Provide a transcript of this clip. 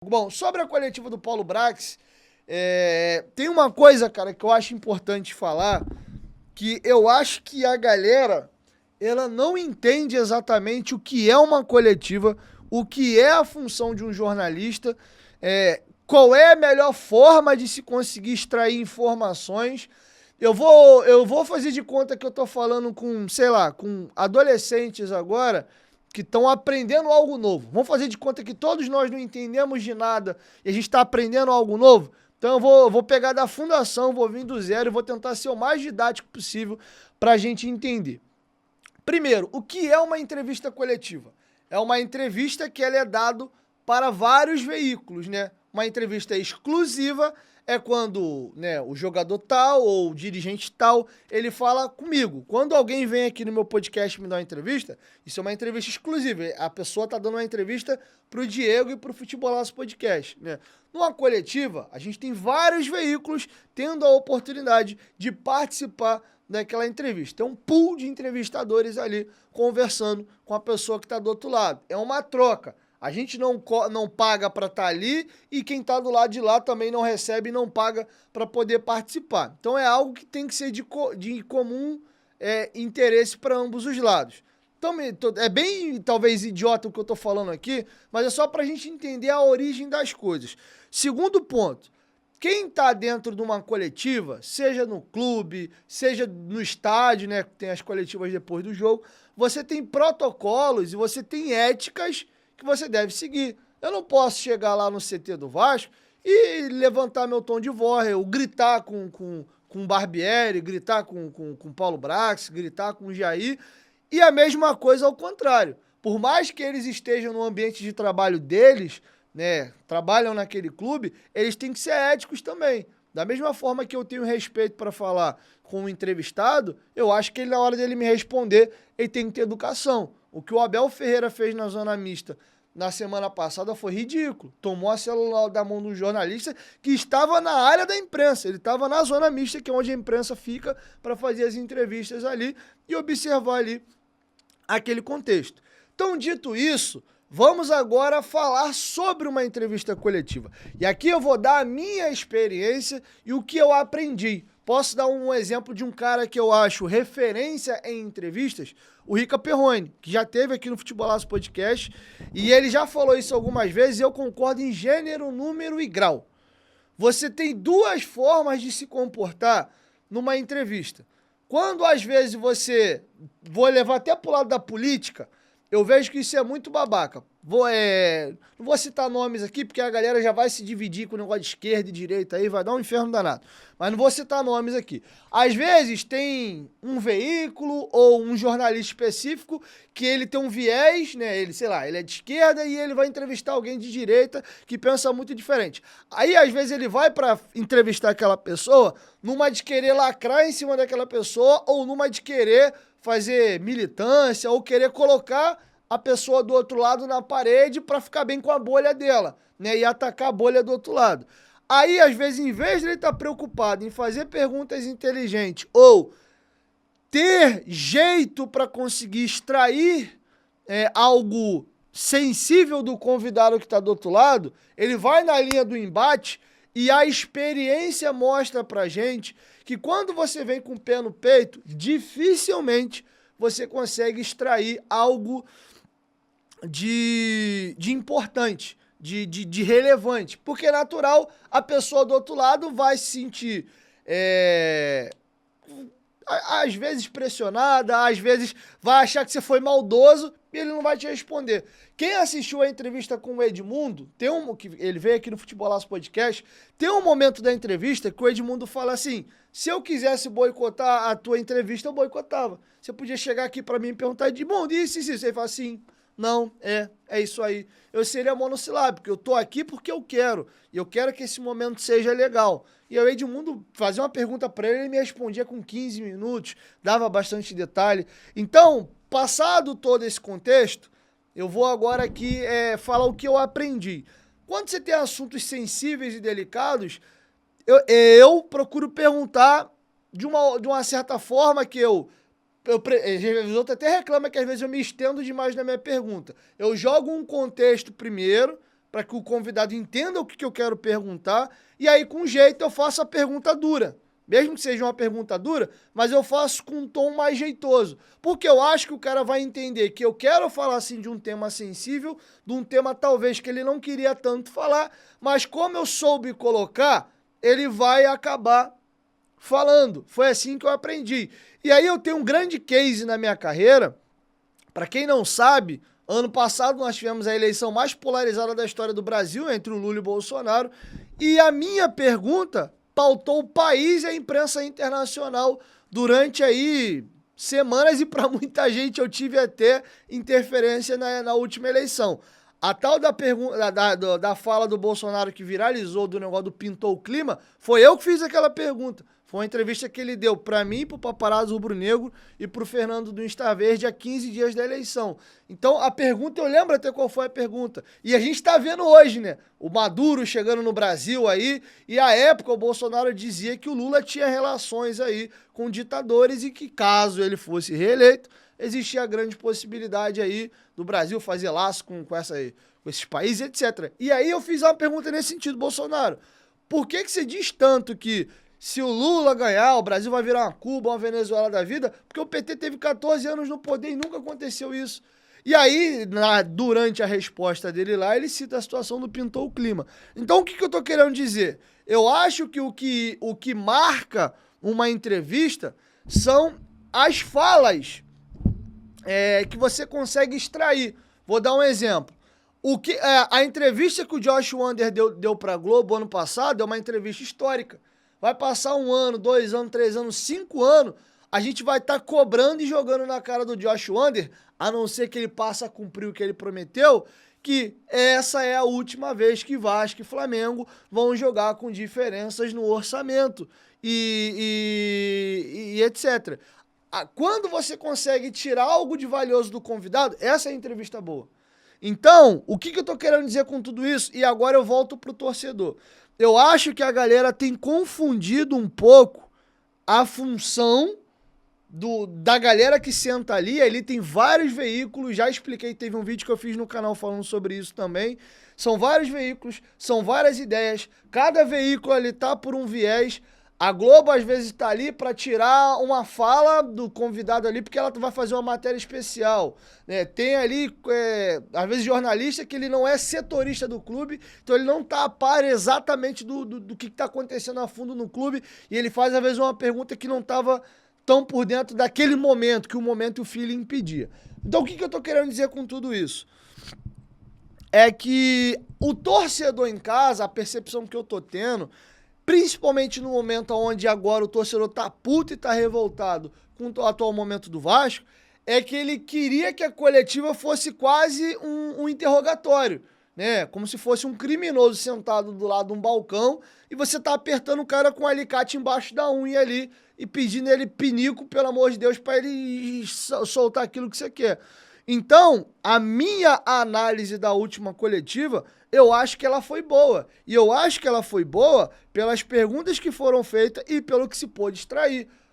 Bom, sobre a coletiva do Paulo Brax, tem uma coisa, cara, que eu acho importante falar, que eu acho que a galera, ela não entende exatamente o que é uma coletiva, o que é a função de um jornalista, qual é a melhor forma de se conseguir extrair informações. Eu vou fazer de conta que eu tô falando com, sei lá, com adolescentes agora que estão aprendendo algo novo. Vamos fazer de conta que todos nós não entendemos de nada e a gente está aprendendo algo novo. Então eu vou pegar da fundação, vou vir do zero e vou tentar ser o mais didático possível para a gente entender. Primeiro, o que é uma entrevista coletiva? É uma entrevista que ela é dada para vários veículos, né? Uma entrevista exclusiva é quando, né, o jogador tal ou o dirigente tal, ele fala comigo. Quando alguém vem aqui no meu podcast me dar uma entrevista, isso é uma entrevista exclusiva. A pessoa tá dando uma entrevista pro Diego e pro Futebolaço Podcast, né? Numa coletiva, a gente tem vários veículos tendo a oportunidade de participar daquela entrevista. É um pool de entrevistadores ali conversando com a pessoa que está do outro lado. É uma troca. A gente não paga para estar ali e quem está do lado de lá também não recebe e não paga para poder participar. Então é algo que tem que ser de comum interesse para ambos os lados. Então, é bem, talvez, idiota o que eu estou falando aqui, mas é só para a gente entender a origem das coisas. Segundo ponto, quem está dentro de uma coletiva, seja no clube, seja no estádio, né, que tem as coletivas depois do jogo, você tem protocolos e você tem éticas que você deve seguir. Eu não posso chegar lá no CT do Vasco e levantar meu tom de voz, eu gritar com o Barbieri, gritar com Paulo Brax, gritar com o Jair, e a mesma coisa ao contrário. Por mais que eles estejam no ambiente de trabalho deles, né, trabalham naquele clube, eles têm que ser éticos também. Da mesma forma que eu tenho respeito para falar com o entrevistado, eu acho que ele, na hora dele me responder, ele tem que ter educação. O que o Abel Ferreira fez na zona mista na semana passada foi ridículo. Tomou a celular da mão do jornalista que estava na área da imprensa. Ele estava na zona mista, que é onde a imprensa fica para fazer as entrevistas ali e observar ali aquele contexto. Então, dito isso, vamos agora falar sobre uma entrevista coletiva. E aqui eu vou dar a minha experiência e o que eu aprendi. Posso dar um exemplo de um cara que eu acho referência em entrevistas, o Rica Perrone, que já teve aqui no Futebolaço Podcast, e ele já falou isso algumas vezes e eu concordo em gênero, número e grau. Você tem duas formas de se comportar numa entrevista. Quando às vezes vou levar até pro lado da política, eu vejo que isso é muito babaca. Não vou citar nomes aqui, porque a galera já vai se dividir com o negócio de esquerda e direita aí, vai dar um inferno danado. Mas não vou citar nomes aqui. Às vezes tem um veículo ou um jornalista específico que ele tem um viés, né? Ele, sei lá, ele é de esquerda e ele vai entrevistar alguém de direita que pensa muito diferente. Aí, às vezes, ele vai para entrevistar aquela pessoa numa de querer lacrar em cima daquela pessoa ou numa de querer fazer militância ou querer colocar a pessoa do outro lado na parede para ficar bem com a bolha dela, né? E atacar a bolha do outro lado. Aí, às vezes, em vez de ele estar preocupado em fazer perguntas inteligentes ou ter jeito para conseguir extrair algo sensível do convidado que está do outro lado, ele vai na linha do embate e a experiência mostra pra gente que quando você vem com o pé no peito, dificilmente você consegue extrair algo de importante, de relevante. Porque é natural, a pessoa do outro lado vai se sentir, às vezes pressionada, às vezes vai achar que você foi maldoso e ele não vai te responder. Quem assistiu a entrevista com o Edmundo, que ele veio aqui no Futebolaço Podcast, tem um momento da entrevista que o Edmundo fala assim: se eu quisesse boicotar a tua entrevista, eu boicotava. Você podia chegar aqui pra mim e perguntar, Edmundo, isso. Ele fala assim: não, é isso aí. Eu seria monossilábico, eu tô aqui porque eu quero. E eu quero que esse momento seja legal. E aí o Edmundo fazia uma pergunta pra ele me respondia com 15 minutos, dava bastante detalhe. Então, passado todo esse contexto, eu vou agora aqui falar o que eu aprendi. Quando você tem assuntos sensíveis e delicados, eu procuro perguntar de uma certa forma que os outros até reclamam que às vezes eu me estendo demais na minha pergunta. Eu jogo um contexto primeiro, para que o convidado entenda o que eu quero perguntar, e aí com jeito eu faço a pergunta dura. Mesmo que seja uma pergunta dura, mas eu faço com um tom mais jeitoso. Porque eu acho que o cara vai entender que eu quero falar assim de um tema sensível, de um tema talvez que ele não queria tanto falar, mas como eu soube colocar, ele vai acabar falando. Foi assim que eu aprendi. E aí eu tenho um grande case na minha carreira. Para quem não sabe, ano passado nós tivemos a eleição mais polarizada da história do Brasil, entre o Lula e o Bolsonaro, e a minha pergunta pautou o país e a imprensa internacional durante aí semanas, e para muita gente eu tive até interferência na última eleição. A tal da pergunta da fala do Bolsonaro que viralizou do negócio do pintou o clima, foi eu que fiz aquela pergunta. Foi uma entrevista que ele deu para mim, pro Paparazzo Rubro-Negro e pro Fernando do Insta Verde há 15 dias da eleição. Então a pergunta, eu lembro até qual foi a pergunta. E a gente tá vendo hoje, né? O Maduro chegando no Brasil aí, e à época o Bolsonaro dizia que o Lula tinha relações aí com ditadores e que caso ele fosse reeleito, existia a grande possibilidade aí do Brasil fazer laço com esses países, etc. E aí eu fiz uma pergunta nesse sentido, Bolsonaro. Por que você diz tanto que se o Lula ganhar, o Brasil vai virar uma Cuba, uma Venezuela da vida? Porque o PT teve 14 anos no poder e nunca aconteceu isso. E aí, durante a resposta dele lá, ele cita a situação do pintou o clima. Então, o que eu tô querendo dizer? Eu acho que o que marca uma entrevista são as falas que você consegue extrair. Vou dar um exemplo. A entrevista que o Josh Wander deu pra Globo ano passado é uma entrevista histórica. Vai passar 1 ano, 2 anos, 3 anos, 5 anos, a gente vai estar cobrando e jogando na cara do Josh Wander, a não ser que ele passe a cumprir o que ele prometeu, que essa é a última vez que Vasco e Flamengo vão jogar com diferenças no orçamento e etc. Quando você consegue tirar algo de valioso do convidado, essa é a entrevista boa. Então, o que eu tô querendo dizer com tudo isso? E agora eu volto pro torcedor. Eu acho que a galera tem confundido um pouco a função da galera que senta ali. Ali tem vários veículos, já expliquei, teve um vídeo que eu fiz no canal falando sobre isso também. São vários veículos, são várias ideias, cada veículo ali tá por um viés. A Globo às vezes tá ali para tirar uma fala do convidado ali, porque ela vai fazer uma matéria especial, né? Tem ali, às vezes, jornalista que ele não é setorista do clube, então ele não tá a par exatamente do que tá acontecendo a fundo no clube, e ele faz, às vezes, uma pergunta que não tava tão por dentro daquele momento, que o momento e o feeling impedia. Então, o que eu tô querendo dizer com tudo isso? É que o torcedor em casa, a percepção que eu tô tendo, principalmente no momento onde agora o torcedor tá puto e tá revoltado com o atual momento do Vasco, é que ele queria que a coletiva fosse quase um interrogatório, né? Como se fosse um criminoso sentado do lado de um balcão e você tá apertando o cara com um alicate embaixo da unha ali e pedindo ele pinico, pelo amor de Deus, pra ele soltar aquilo que você quer. Então, a minha análise da última coletiva, eu acho que ela foi boa. E eu acho que ela foi boa pelas perguntas que foram feitas e pelo que se pôde extrair.